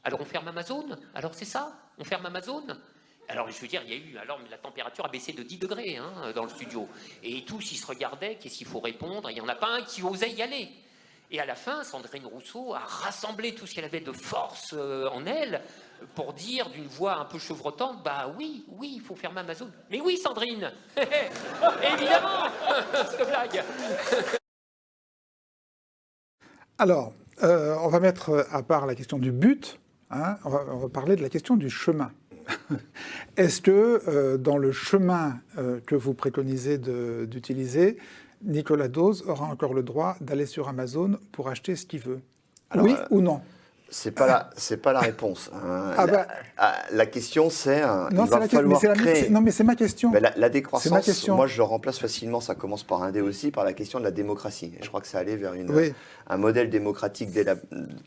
Alors on ferme Amazon? Alors c'est ça? On ferme Amazon? Alors je veux dire, il y a eu, alors la température a baissé de 10 degrés dans le studio. Et tous, ils se regardaient, qu'est-ce qu'il faut répondre? Il n'y en a pas un qui osait y aller. Et à la fin, Sandrine Rousseau a rassemblé tout ce qu'elle avait de force en elle pour dire d'une voix un peu chevrotante, bah oui, il faut fermer Amazon. Mais oui, Sandrine, évidemment, cette blague. Alors, on va mettre à part la question du but, on va parler de la question du chemin. Est-ce que dans le chemin que vous préconisez d'utiliser, Nicolas Dose aura encore le droit d'aller sur Amazon pour acheter ce qu'il veut? Alors, oui ou non? C'est pas la réponse. La question, c'est il va falloir créer. Non, mais c'est ma question. La décroissance, moi je le remplace facilement, ça commence par un D aussi, par la question de la démocratie. Et je crois que ça allait vers un modèle démocratique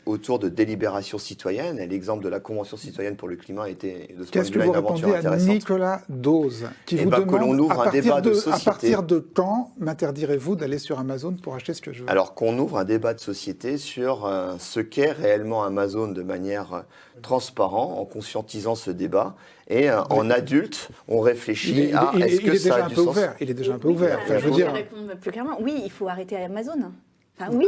autour de délibération citoyenne. Et l'exemple de la Convention citoyenne pour le climat était de ce point de vue-là une aventure intéressante. Qu'est-ce que vous répondez à Nicolas Dose qui vous demande qu'on ouvre un débat de société. À partir de quand m'interdirez-vous d'aller sur Amazon pour acheter ce que je veux? Alors qu'on ouvre un débat de société sur ce qu'est réellement Amazon de manière transparente, en conscientisant ce débat. Et en adulte, on réfléchit à est-ce que ça a du sens. Il est déjà un peu ouvert. Enfin, je veux dire... répondre plus clairement, oui, il faut arrêter Amazon. Enfin, oui,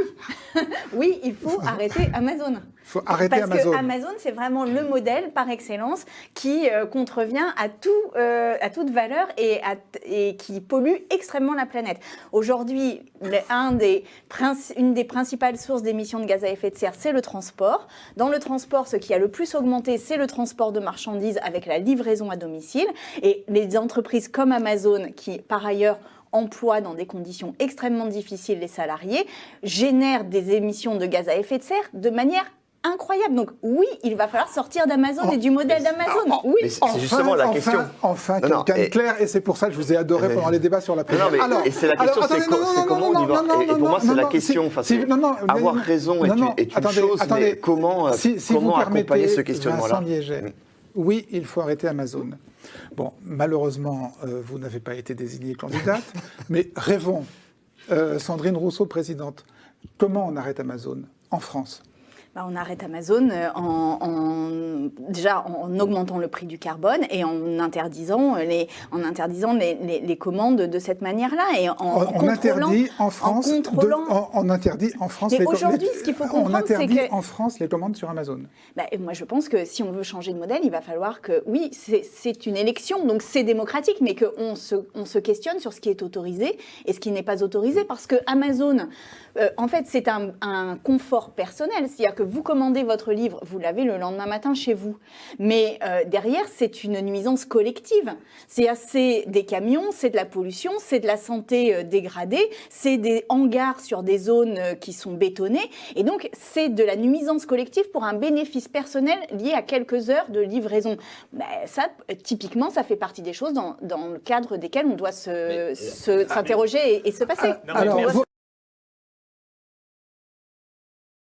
oui, il faut arrêter Amazon. Parce que Amazon, c'est vraiment le modèle par excellence qui contrevient à toute valeur et qui pollue extrêmement la planète. Aujourd'hui, une des principales sources d'émissions de gaz à effet de serre, c'est le transport. Dans le transport, ce qui a le plus augmenté, c'est le transport de marchandises avec la livraison à domicile. Et les entreprises comme Amazon, qui par ailleurs emploient dans des conditions extrêmement difficiles les salariés, génèrent des émissions de gaz à effet de serre de manière incroyable. Donc oui, il va falloir sortir d'Amazon et du modèle d'Amazon. Oui. C'est justement la question. Enfin, quelqu'un de clair, et c'est pour ça que je vous ai adoré pendant les débats sur la PGE. Et c'est la question, c'est comment on y va. Et pour moi, c'est la question. Avoir raison est une chose, mais comment accompagner ce questionnement-là? Oui, il faut arrêter Amazon. Bon, malheureusement, vous n'avez pas été désignée candidate, mais rêvons. Sandrine Rousseau, présidente, comment on arrête Amazon en France? On arrête Amazon déjà en augmentant le prix du carbone et en interdisant les commandes de cette manière-là et on interdit en France. On interdit en France. Mais aujourd'hui, ce qu'il faut comprendre, c'est que on interdit en France les commandes sur Amazon. Moi, je pense que si on veut changer de modèle, il va falloir que oui, c'est une élection, donc c'est démocratique, mais qu'on se questionne sur ce qui est autorisé et ce qui n'est pas autorisé, parce que Amazon, en fait, c'est un confort personnel, c'est-à-dire que vous commandez votre livre, vous l'avez le lendemain matin chez vous. Mais derrière, c'est une nuisance collective. C'est des camions, c'est de la pollution, c'est de la santé dégradée, c'est des hangars sur des zones qui sont bétonnées. Et donc, c'est de la nuisance collective pour un bénéfice personnel lié à quelques heures de livraison. Ça, typiquement, ça fait partie des choses dans le cadre desquelles on doit s'interroger et se passer.